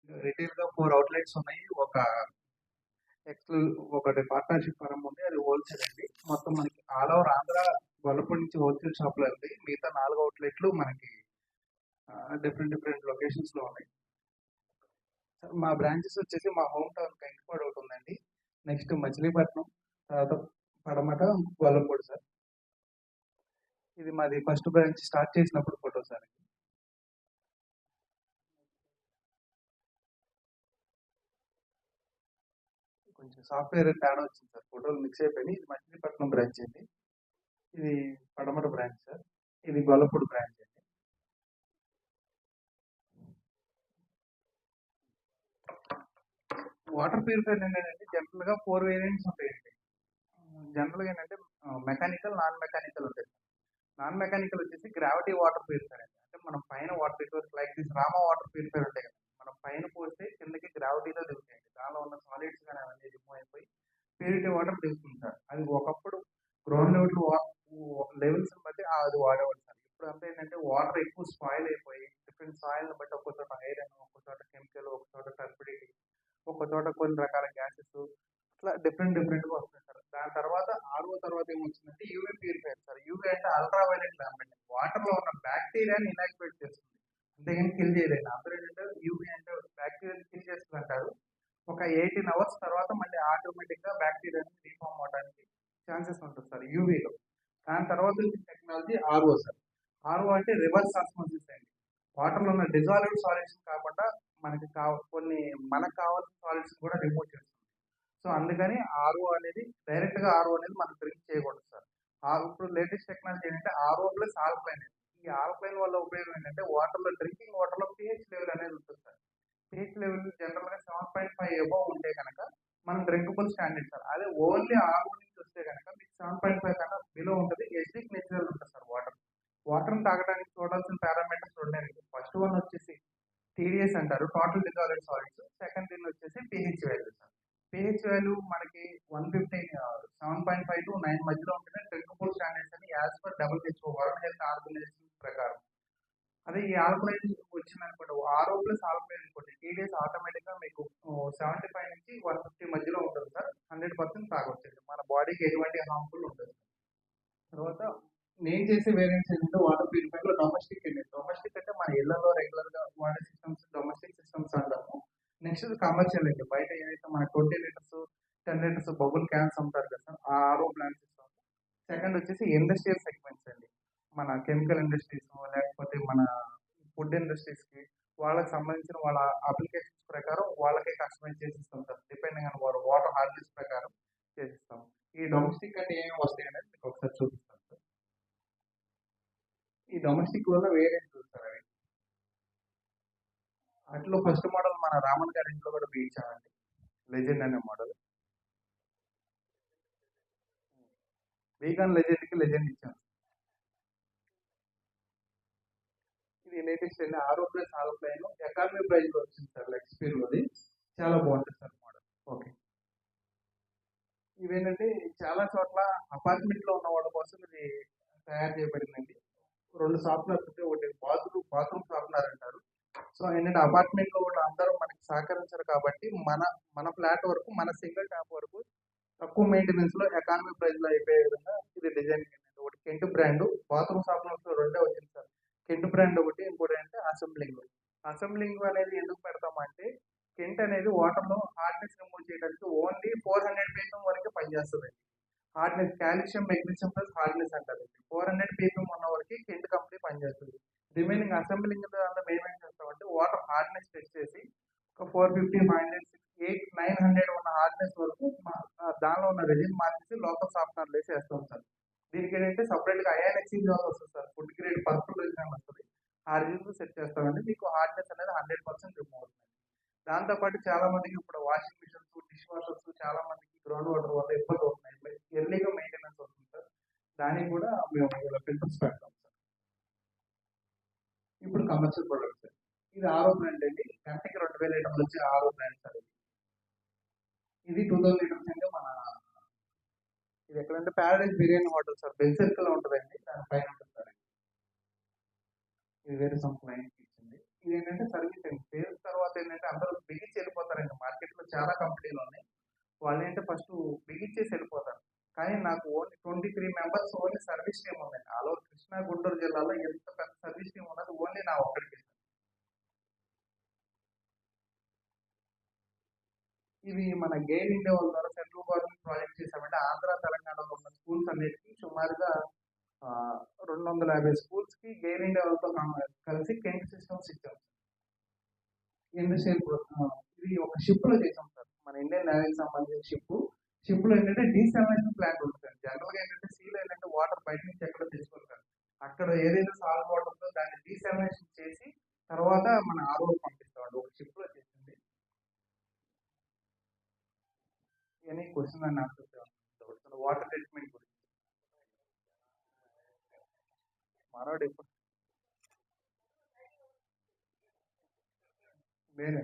రిటైల్‌గా 4 outlets ఉన్నాయి. ఒకటి partnership firm ఉంది. అది హోల్‌సేల్ అండి. మొత్తం మనకి ఆల్ ఓవర్ ఆంధ్ర గొల్లపూడి నుంచి హోల్‌సేల్ షాప్‌లో వెళ్తాయి. మిగతా 4 అవుట్‌లెట్లు మనకి డిఫరెంట్ డిఫరెంట్ లొకేషన్స్‌లో ఉన్నాయి. మా బ్రాంచెస్ వచ్చేసి మా హోమ్ టౌన్ కంకిపాడు ఒకటి ఉందండి. నెక్స్ట్ మచిలీపట్నం, తర్వాత పడమట, గొల్లపూడి సార్. ఇది మాది ఫస్ట్ బ్రాంచ్ స్టార్ట్ చేసినప్పుడు ఫోటో సార్. కొంచెం సాఫ్ట్‌వేర్ తేడా వచ్చింది సార్. ఫోటోలు మిక్స్ అయిపోయినాయి. ఇది మచిలీపట్నం బ్రాంచ్ అండి. ఇది పడమట బ్రాంచ్ సార్. ఇది గొల్లపూడి బ్రాంచ్ అండి. వాటర్ ప్యూరిఫైయర్ ఏంటంటే జనరల్‌గా 4 వేరియంట్స్ ఉంటాయండి. జనరల్‌గా ఏంటంటే మెకానికల్, నాన్ మెకానికల్ ఉంటాయి. నాన్ మెకానికల్ వచ్చేసి గ్రావిటీ వాటర్ ప్యూరిఫైయర్ అండి. అంటే మనం పైన water purifier like this Rama water purifier ఉంటాయి కదా! మనం పైన పోస్తే కిందకి గ్రావిటీలో దిగుతాయండి. దానిలో ఉన్న సాలిడ్స్ గాని అవన్నీ రిమూవ్ అయిపోయి ప్యూరిటీ వాటర్ దిగుతుంది సార్. అది ఒకప్పుడు గ్రౌండ్ లెవెల్స్‌ని బట్టి అది వాడేవాళ్ళు సార్. ఇప్పుడంతా ఏంటంటే వాటర్ ఎక్కువ స్పాయిల్ అయిపోయి డిఫరెంట్ సాయిల్‌ని బట్టి ఒక్కో చోట ఐరన్, ఒక్కో చోట కెమికల్, ఒక్కో చోట టర్బిడిటీ, ఒక్కో చోట కొన్ని రకాల గ్యాసెస్ ఇట్లా డిఫరెంట్‌గా వస్తున్నాయి సార్. దాని తర్వాత ఆర్ఓ తర్వాత ఏమొచ్చిందంటే యూవీ ప్యూరిఫైయర్ సార్. యూవీ అంటే అల్ట్రా వైలెట్ ల్యాంప్ అండి. వాటర్‌లో ఉన్న బ్యాక్టీరియాని ఇనాక్టివేట్ చేస్తుంది. అంతేగాని కిల్ చేయలేదు. అందరూ ఏంటంటే యూవీ అంటే బ్యాక్టీరియాని కిల్ చేస్తుందంటారు. ఒక 18 అవర్స్ తర్వాత మళ్ళీ ఆటోమేటిక్‌గా బ్యాక్టీరియాని రీఫార్మ్ అవ్వడానికి ఛాన్సెస్ ఉంటుంది సార్ యూవీలో. దాని తర్వాత వచ్చిన టెక్నాలజీ ఆర్ఓ సార్. ఆర్ఓ అంటే రివర్స్ ఆస్మోసిస్ అండి. వాటర్‌లో ఉన్న డిజాల్వ్డ్ సాలిడ్స్ కాకుండా కొన్ని మనకు కావాల్సిన సాలిడ్స్ కూడా రిమూవ్ చేస్తుంది. సో అందుకని ఆర్ఓ అనేది మనం డ్రింక్ చేయకూడదు సార్. ఇప్పుడు లేటెస్ట్ టెక్నాలజీ ఏంటంటే ఆర్ఓ ప్లస్ ఆల్కలైన్. ఈ ఆల్కలైన్ వల్ల ఉపయోగం ఏంటంటే డ్రింకింగ్ వాటర్‌లో పీహెచ్ లెవెల్ అనేది ఉంటుంది సార్. పీహెచ్ లెవెల్ జనరల్‌గా 7.5 అబోవ్ ఉంటే గనక మనం డ్రింకబుల్ స్టాండర్డ్ సార్. అదే ఓన్లీ ఆర్ఓ నుంచి వస్తే గనక మీకు 7.5 కన్నా బిలో ఉంటది. ఎసిడిక్ నేచురల్ ఉంటుంది సార్ వాటర్. వాటర్‌ని తాగడానికి చూడాల్సిన పారామీటర్స్ ఉన్నాయండి. ఫస్ట్ వన్ వచ్చేసి టీడీఎస్ అంటారు. Total dissolved solids. Second thing వచ్చేసి pH value sir. PH value మనకి 7.5 to 9 మధ్యలో ఉంటేనే డ్రింకబుల్ స్టాండర్డ్స్ అని as per WHO world health organization ప్రకారం. అదే ఈ ఆల్కలైన్ వచ్చిందనుకోండి, ఆర్ఓ ప్లస్ ఆల్కలైన్ అనుకోండి, టీడీఎస్ ఆటోమేటిక్‌గా మీకు 75 నుంచి 150 మధ్యలో ఉంటుంది సార్. 100% తాగొచ్చండి. మన బాడీకి ఎటువంటి హార్మ్‌ఫుల్ ఉండదు. తర్వాత నేను చేసే వేరియంట్స్ ఏంటంటే వాటర్ ప్యూరిఫైయర్‌లో డొమెస్టిక్ అండి. డొమెస్టిక్ అంటే మన ఇళ్లలో రెగ్యులర్‌గా వాడే సిస్టమ్స్ డొమెస్టిక్ సిస్టమ్స్ అంటాము. నెక్స్ట్ కమర్షియల్ అండి. బయట ఏదైతే మన 20 లీటర్స్, 10 లీటర్స్ బబుల్ క్యాన్స్ అమ్ముతారు కదా సార్. ఆ ఆర్ఓ ప్లాంట్స్ ఇస్తాం. సెకండ్ వచ్చేసి ఇండస్ట్రియల్ సెగ్మెంట్స్ అండి. మన కెమికల్ ఇండస్ట్రీస్ లేకపోతే మన ఫుడ్ ఇండస్ట్రీస్‌కి వాళ్ళకి సంబంధించిన వాళ్ళ అప్లికేషన్స్ ప్రకారం వాళ్ళకే కస్టమైజ్ చేసిస్తాం సార్. డిపెండింగ్ ఆన్ వాటర్ హార్డ్నెస్ ప్రకారం చేసిస్తాం. ఈ డొమెస్టిక్ అంటే ఏమేమి వస్తాయనేది మీకు ఒకసారి చూపిస్తాను సార్. ఈ డొమెస్టిక్ వల్ల వేరియంట్స్ సార్ అవి. వాటిలో ఫస్ట్ మోడల్ మన రామన్ గారి ఇంట్లో కూడా వేయించామండి. లెజెండ్ అనే మోడల్. వీగాన్ లెజెండ్‌కి లెజెండ్ ఇచ్చాం. ఇది లేటెస్ట్ అండి. ఆరో ప్లస్ ఆల్కలైన్ ఎకానమీ ప్రైస్‌లో వచ్చింది సార్ లెక్స్‌పీర్‌లోది. చాలా బాగుంటుంది సార్ మోడల్. ఓకే. ఇవేంటంటే చాలా చోట్ల అపార్ట్మెంట్‌లో ఉన్న వాళ్ళ కోసం ఇది తయారు చేయబడిందండి. 2 షార్ప్‌నర్స్ ఉంటాయి. ఒకటి బాత్రూమ్ షార్ప్‌నర్ అంటారు. సో ఏంటంటే అపార్ట్మెంట్‌లో కూడా అందరూ మనకి సహకరించరు కాబట్టి మన ఫ్లాట్ వరకు మన సింగిల్ ట్యాప్ వరకు తక్కువ మెయింటెనెన్స్‌లో ఎకానమీ ప్రైస్‌లో అయిపోయే విధంగా ఇది డిజైన్ చేయండి. ఒకటి కెంట్ బ్రాండ్ బాత్రూమ్ షార్ప్‌నర్స్‌లో రెండే వచ్చింది సార్. కెంట్ బ్రాండ్ ఒకటి ఇంకోటి అంటే అసెంబ్లింగ్. అసెంబ్లింగ్ అనేది ఎందుకు పెడతామంటే కెంట్ అనేది వాటర్‌లో హార్డ్‌నెస్ రిమూవ్ చేయడానికి ఓన్లీ 400 పీపీఎం వరకే పనిచేస్తదండి. Hardness calcium, magnesium plus hardness అంటారు. 400 పీపీఎం ఉన్న వరకి కెంట్ కంపెనీ పనిచేస్తది. రిమైనింగ్ అసెంబ్లింగ్ దాంట్లో మేమేం చేస్తామంటే వాటర్ హార్డ్‌నెస్ టెస్ట్ చేసి ఒక 450, 500, 8, 900 ఉన్న హార్డ్‌నెస్ వరకు దానిలో ఉన్న రెసిన్ మార్చేసి లోకల్ సాఫ్ట్‌నర్‌లో ఏసి ఏస్తాం సార్. దీనికి ఏంటంటే సెపరేట్‌గా అయాన్ ఎక్స్చేంజ్ అని వస్తది sir. Food grade purple resin అని వస్తది. ఆ రెసిన్‌తో సెట్ చేస్తామండి. మీకు హార్డ్‌నెస్ అనేది 100% రిమూవ్ అవుతుంది. దాంతో పాటు చాలా మందికి ఇప్పుడు వాషింగ్ మిషన్స్, డిష్ వాషర్స్ చాలా మందికి గ్రౌండ్ వాటర్ వల్ల ఇబ్బంది అవుతున్నాయి. ఎర్లీగా మెయింటెనెన్స్ అవుతుంది సార్. దానికి కూడా మేము ఇలా ఫిల్టర్స్ పెడతాం సార్. ఇప్పుడు కమర్షియల్ ప్రొడక్ట్స్. ఇది ఆరో బ్రాండ్ అండి. గంటకి 2000 లీటర్లు వచ్చే ఆరో బ్రాండ్ సార్ ఇది. ఇది 2000 లీటర్స్ అంటే ఇది ఎక్కడంటే Paradise biryani hotel sir. Bell circle లో ఉంటదండి. దాని పైన ఉంటుంది సార్. ఇది వేరే సమ్ క్లయింట్‌కి ఇచ్చింది. ఇదేంటంటే సర్వీస్ అండి. సేల్స్ తర్వాత ఏంటంటే అందరూ బిగించి వెళ్ళిపోతారండి. మార్కెట్‌లో చాలా కంపెనీలు ఉన్నాయి. వాళ్ళేంటంటే ఫస్టు బిగించేసి వెళ్ళిపోతారు. కానీ నాకు only 23 members only service team ఉందండి. ఆల్ ఓవర్ కృష్ణా, గుంటూరు జిల్లాలో ఎంత పెద్ద సర్వీస్ టీమ్ ఉన్నది ఓన్లీ నా ఒక్కడికే. ఇది మన గెయిన్ ఇండియా వాళ్ళ ద్వారా సెంట్రల్ గవర్నమెంట్ ప్రాజెక్ట్ చేసామంటే ఆంధ్ర, తెలంగాణలో ఉన్న స్కూల్స్ అన్నిటికి సుమారుగా 250 స్కూల్స్‌కి గెయిన్ ఇండియా వాళ్ళతో కలిసి కెంట్ సిస్టమ్స్ ఇచ్చాం. ఇండస్ట్రియల్ ఇది ఒక షిప్‌లో చేసాం సార్. మన ఇండియన్ నేవీకి సంబంధించిన షిప్. షిప్‌లో ఏంటంటే డీసాలినేషన్ ప్లాంట్ ఉంటుంది. జనరల్‌గా ఏంటంటే సీలో ఏంటంటే వాటర్ బయట నుంచి ఎక్కడో తెచ్చుకుంటారు. అక్కడ ఏదైతే సాల్ట్ వాటర్ ఉందో దాన్ని డీసాలినేషన్ చేసి తర్వాత మన ఆర్ఓకి పంపిస్తామండి. ఒక షిప్‌లో చేసింది. Any question and answers doubts water treatment గురించి. మనోడు ఎప్పుడు వేరే